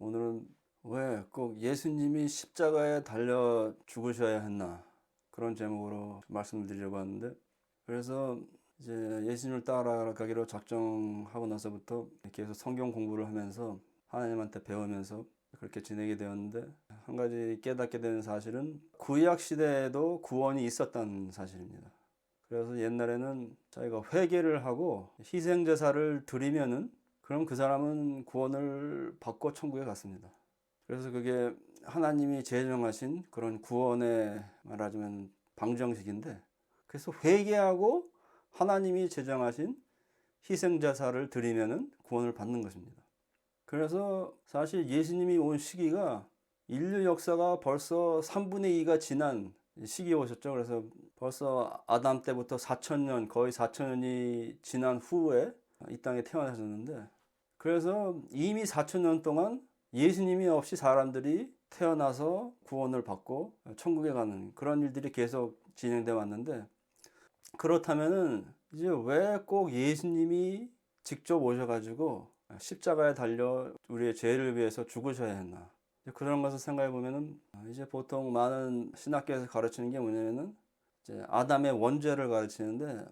오늘은 왜 꼭 예수님이 십자가에 달려 죽으셔야 했나, 그런 제목으로 말씀을 드리려고 하는데, 그래서 이제 예수님을 따라가기로 작정하고 나서부터 계속 성경 공부를 하면서 하나님한테 배우면서 그렇게 지내게 되었는데, 한 가지 깨닫게 되는 사실은 구약 시대에도 구원이 있었다는 사실입니다. 그래서 옛날에는 자기가 회개를 하고 희생제사를 드리면은 그럼 그 사람은 구원을 받고 천국에 갔습니다. 그래서 그게 하나님이 제정하신 그런 구원의, 말하자면 방정식인데, 그래서 회개하고 하나님이 제정하신 희생제사를 드리면은 구원을 받는 것입니다. 그래서 사실 예수님이 온 시기가 인류 역사가 벌써 3분의 2가 지난 시기에 오셨죠. 그래서 벌써 아담 때부터 4천년, 거의 4천년이 지난 후에 이 땅에 태어나셨는데, 그래서 이미 4천년 동안 예수님이 없이 사람들이 태어나서 구원을 받고 천국에 가는 그런 일들이 계속 진행돼 왔는데, 그렇다면은 이제 왜 꼭 예수님이 직접 오셔가지고 십자가에 달려 우리의 죄를 위해서 죽으셔야 했나, 그런 것을 생각해 보면은, 이제 보통 많은 신학교에서 가르치는 게 뭐냐면은 이제 아담의 원죄를 가르치는데,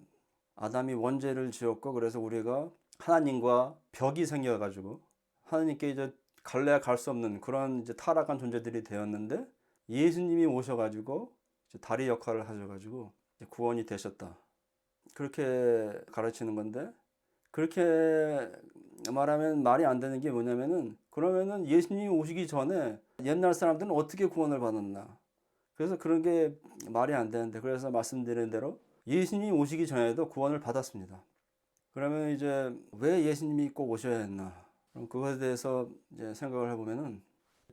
아담이 원죄를 지었고 그래서 우리가 하나님과 벽이 생겨가지고 하나님께 이제 갈래야 갈 수 없는 그런 이제 타락한 존재들이 되었는데, 예수님이 오셔가지고 이제 다리 역할을 하셔가지고 이제 구원이 되셨다, 그렇게 가르치는 건데, 그렇게 말하면 말이 안 되는 게 뭐냐면은, 그러면은 예수님이 오시기 전에 옛날 사람들은 어떻게 구원을 받았나, 그래서 그런 게 말이 안 되는데, 그래서 말씀드린 대로 예수님이 오시기 전에도 구원을 받았습니다. 그러면 이제 왜 예수님이 꼭 오셔야 했나, 그럼 그것에 대해서 이제 생각을 해보면은,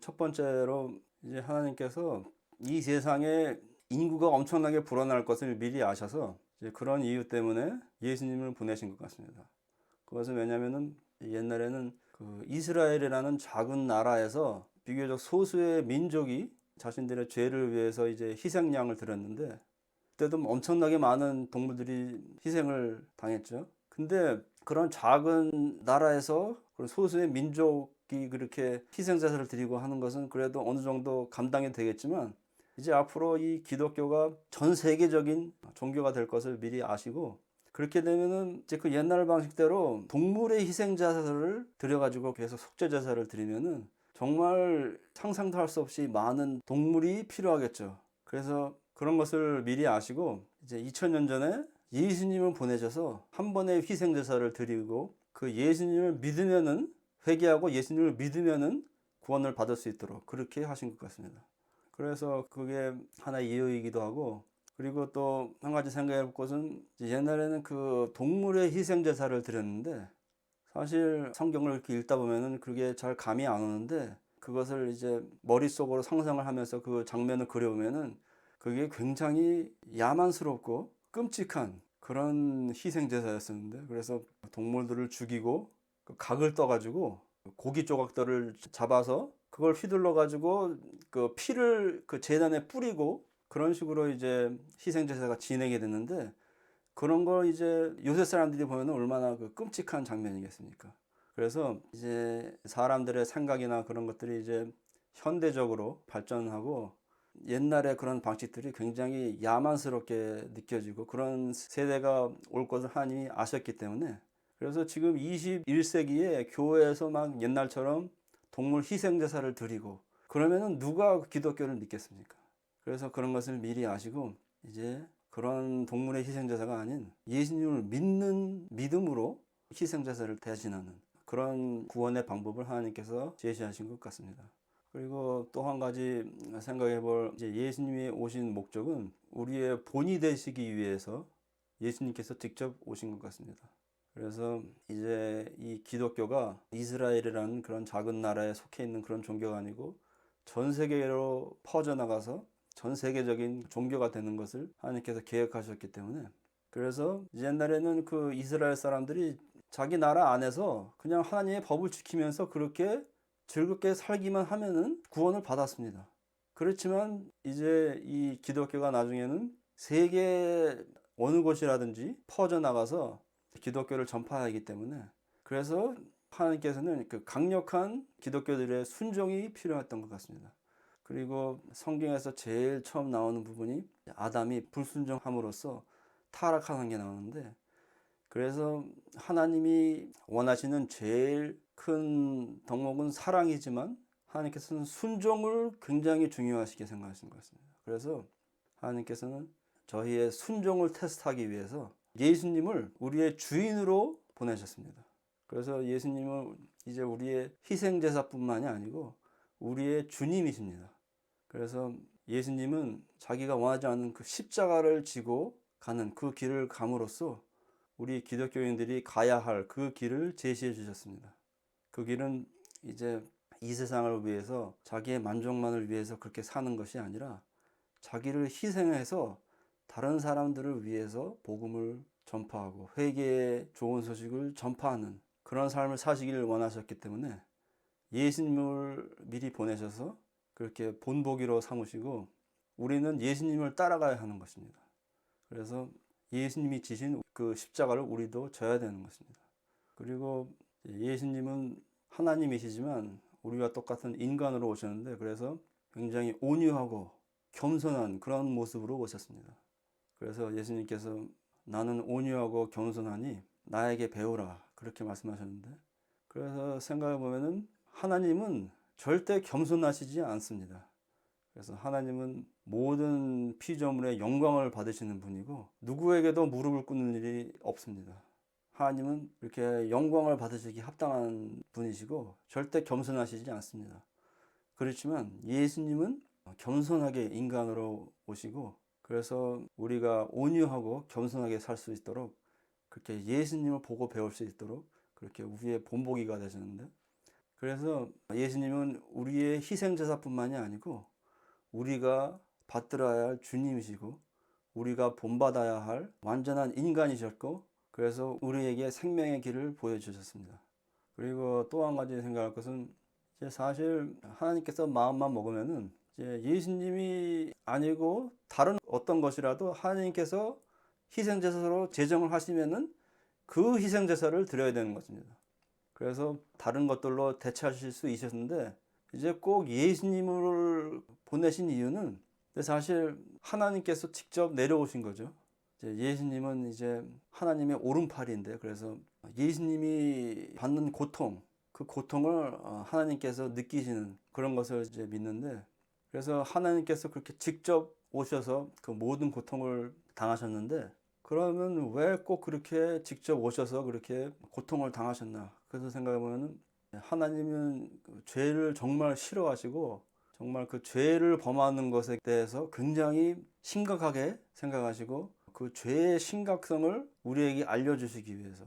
첫 번째로 이제 하나님께서 이 세상에 인구가 엄청나게 불어날 것을 미리 아셔서 이제 그런 이유 때문에 예수님을 보내신 것 같습니다. 그것은 왜냐면은 옛날에는 그 이스라엘이라는 작은 나라에서 비교적 소수의 민족이 자신들의 죄를 위해서 이제 희생양을 드렸는데, 그때도 엄청나게 많은 동물들이 희생을 당했죠. 근데 그런 작은 나라에서 그런 소수의 민족이 그렇게 희생제사를 드리고 하는 것은 그래도 어느 정도 감당이 되겠지만, 이제 앞으로 이 기독교가 전 세계적인 종교가 될 것을 미리 아시고, 그렇게 되면은 이제 그 옛날 방식대로 동물의 희생제사를 드려가지고 계속 속죄제사를 드리면은 정말 상상도 할 수 없이 많은 동물이 필요하겠죠. 그래서 그런 것을 미리 아시고 이제 2000년 전에 예수님을 보내셔서 한 번의 희생제사를 드리고, 그 예수님을 믿으면은, 회개하고 예수님을 믿으면은 구원을 받을 수 있도록 그렇게 하신 것 같습니다. 그래서 그게 하나의 이유이기도 하고, 그리고 또 한 가지 생각해 볼 것은, 옛날에는 그 동물의 희생제사를 드렸는데, 사실 성경을 이렇게 읽다 보면은 그게 잘 감이 안 오는데, 그것을 이제 머릿속으로 상상을 하면서 그 장면을 그려보면은 그게 굉장히 야만스럽고 끔찍한 그런 희생제사였었는데, 그래서 동물들을 죽이고 그 각을 떠가지고 고기 조각들을 잡아서 그걸 휘둘러 가지고 그 피를 그 제단에 뿌리고, 그런 식으로 이제 희생제사가 진행이 됐는데, 그런 걸 이제 요새 사람들이 보면 얼마나 그 끔찍한 장면이겠습니까? 그래서 이제 사람들의 생각이나 그런 것들이 이제 현대적으로 발전하고 옛날에 그런 방식들이 굉장히 야만스럽게 느껴지고, 그런 세대가 올 것을 하나님이 아셨기 때문에, 그래서 지금 21세기에 교회에서 막 옛날처럼 동물 희생제사를 드리고 그러면은 누가 기독교를 믿겠습니까? 그래서 그런 것을 미리 아시고 이제 그런 동물의 희생제사가 아닌 예수님을 믿는 믿음으로 희생제사를 대신하는 그런 구원의 방법을 하나님께서 제시하신 것 같습니다. 그리고 또 한 가지 생각해 볼, 이제 예수님이 오신 목적은 우리의 본이 되시기 위해서 예수님께서 직접 오신 것 같습니다. 그래서 이제 이 기독교가 이스라엘이라는 그런 작은 나라에 속해 있는 그런 종교가 아니고 전 세계로 퍼져나가서 전 세계적인 종교가 되는 것을 하나님께서 계획하셨기 때문에, 그래서 옛날에는 그 이스라엘 사람들이 자기 나라 안에서 그냥 하나님의 법을 지키면서 그렇게 즐겁게 살기만 하면은 구원을 받았습니다. 그렇지만 이제 이 기독교가 나중에는 세계 어느 곳이라든지 퍼져나가서 기독교를 전파하기 때문에, 그래서 하나님께서는 그 강력한 기독교들의 순종이 필요했던 것 같습니다. 그리고 성경에서 제일 처음 나오는 부분이 아담이 불순종함으로써 타락하는 게 나오는데, 그래서 하나님이 원하시는 제일 큰 덕목은 사랑이지만 하나님께서는 순종을 굉장히 중요하시게 생각하시는 것 같습니다. 그래서 하나님께서는 저희의 순종을 테스트하기 위해서 예수님을 우리의 주인으로 보내셨습니다. 그래서 예수님은 이제 우리의 희생제사뿐만이 아니고 우리의 주님이십니다. 그래서 예수님은 자기가 원하지 않는 그 십자가를 지고 가는 그 길을 감으로써 우리 기독교인들이 가야 할 그 길을 제시해 주셨습니다. 그 길은 이제 이 세상을 위해서 자기의 만족만을 위해서 그렇게 사는 것이 아니라 자기를 희생해서 다른 사람들을 위해서 복음을 전파하고 회개의 좋은 소식을 전파하는 그런 삶을 사시기를 원하셨기 때문에 예수님을 미리 보내셔서 그렇게 본보기로 삼으시고 우리는 예수님을 따라가야 하는 것입니다. 그래서 예수님이 지신 그 십자가를 우리도 져야 되는 것입니다. 그리고 예수님은 하나님이시지만 우리와 똑같은 인간으로 오셨는데, 그래서 굉장히 온유하고 겸손한 그런 모습으로 오셨습니다. 그래서 예수님께서 나는 온유하고 겸손하니 나에게 배우라 그렇게 말씀하셨는데, 그래서 생각해 보면은 하나님은 절대 겸손하시지 않습니다. 그래서 하나님은 모든 피조물의 영광을 받으시는 분이고 누구에게도 무릎을 꿇는 일이 없습니다. 하나님은 이렇게 영광을 받으시기 합당한 분이시고 절대 겸손하시지 않습니다. 그렇지만 예수님은 겸손하게 인간으로 오시고, 그래서 우리가 온유하고 겸손하게 살 수 있도록 그렇게 예수님을 보고 배울 수 있도록 그렇게 우리의 본보기가 되셨는데, 그래서 예수님은 우리의 희생제사뿐만이 아니고 우리가 받들어야 할 주님이시고 우리가 본받아야 할 완전한 인간이셨고, 그래서 우리에게 생명의 길을 보여주셨습니다. 그리고 또 한 가지 생각할 것은 이제 사실 하나님께서 마음만 먹으면은 이제 예수님이 아니고 다른 어떤 것이라도 하나님께서 희생제사로 제정을 하시면은 그 희생제사를 드려야 되는 것입니다. 그래서 다른 것들로 대체하실 수 있었는데 이제 꼭 예수님을 보내신 이유는 사실 하나님께서 직접 내려오신 거죠. 이제 예수님은 이제 하나님의 오른팔인데, 그래서 예수님이 받는 고통, 그 고통을 하나님께서 느끼시는 그런 것을 이제 믿는데, 그래서 하나님께서 그렇게 직접 오셔서 그 모든 고통을 당하셨는데, 그러면 왜 꼭 그렇게 직접 오셔서 그렇게 고통을 당하셨나? 그래서 생각해 보면은 하나님은 그 죄를 정말 싫어하시고 정말 그 죄를 범하는 것에 대해서 굉장히 심각하게 생각하시고 그 죄의 심각성을 우리에게 알려주시기 위해서,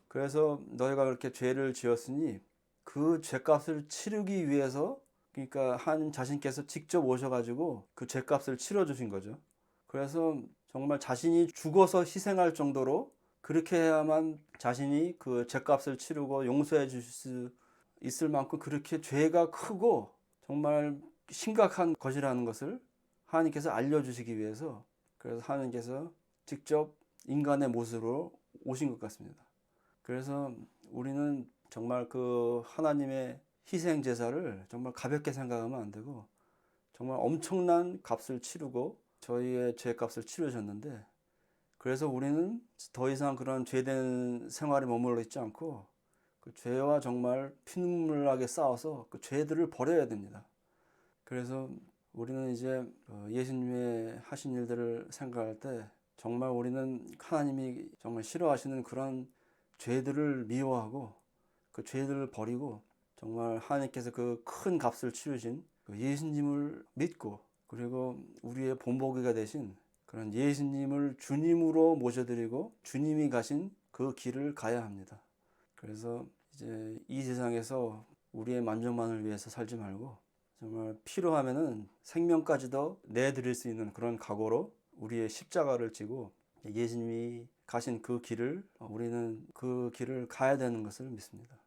그래서 너희가 그렇게 죄를 지었으니 그 죄값을 치르기 위해서, 그러니까 하나님 자신께서 직접 오셔가지고 그 죄값을 치러주신 거죠. 그래서 정말 자신이 죽어서 희생할 정도로 그렇게 해야만 자신이 그 죄값을 치르고 용서해 주실 수 있을 만큼 그렇게 죄가 크고 정말 심각한 것이라는 것을 하나님께서 알려주시기 위해서, 그래서 하나님께서 직접 인간의 모습으로 오신 것 같습니다. 그래서 우리는 정말 그 하나님의 희생 제사를 정말 가볍게 생각하면 안 되고 정말 엄청난 값을 치르고 저희의 죄값을 치르셨는데, 그래서 우리는 더 이상 그런 죄된 생활에 머물러 있지 않고 그 죄와 정말 피눈물나게 싸워서 그 죄들을 버려야 됩니다. 그래서 우리는 이제 예수님의 하신 일들을 생각할 때 정말 우리는 하나님이 정말 싫어하시는 그런 죄들을 미워하고 그 죄들을 버리고 정말 하나님께서 그 큰 값을 치르신 그 예수님을 믿고, 그리고 우리의 본보기가 되신 그런 예수님을 주님으로 모셔드리고 주님이 가신 그 길을 가야 합니다. 그래서 이제 이 세상에서 우리의 만족만을 위해서 살지 말고 정말 필요하면은 생명까지도 내드릴 수 있는 그런 각오로 우리의 십자가를 지고 예수님이 가신 그 길을 우리는 그 길을 가야 되는 것을 믿습니다.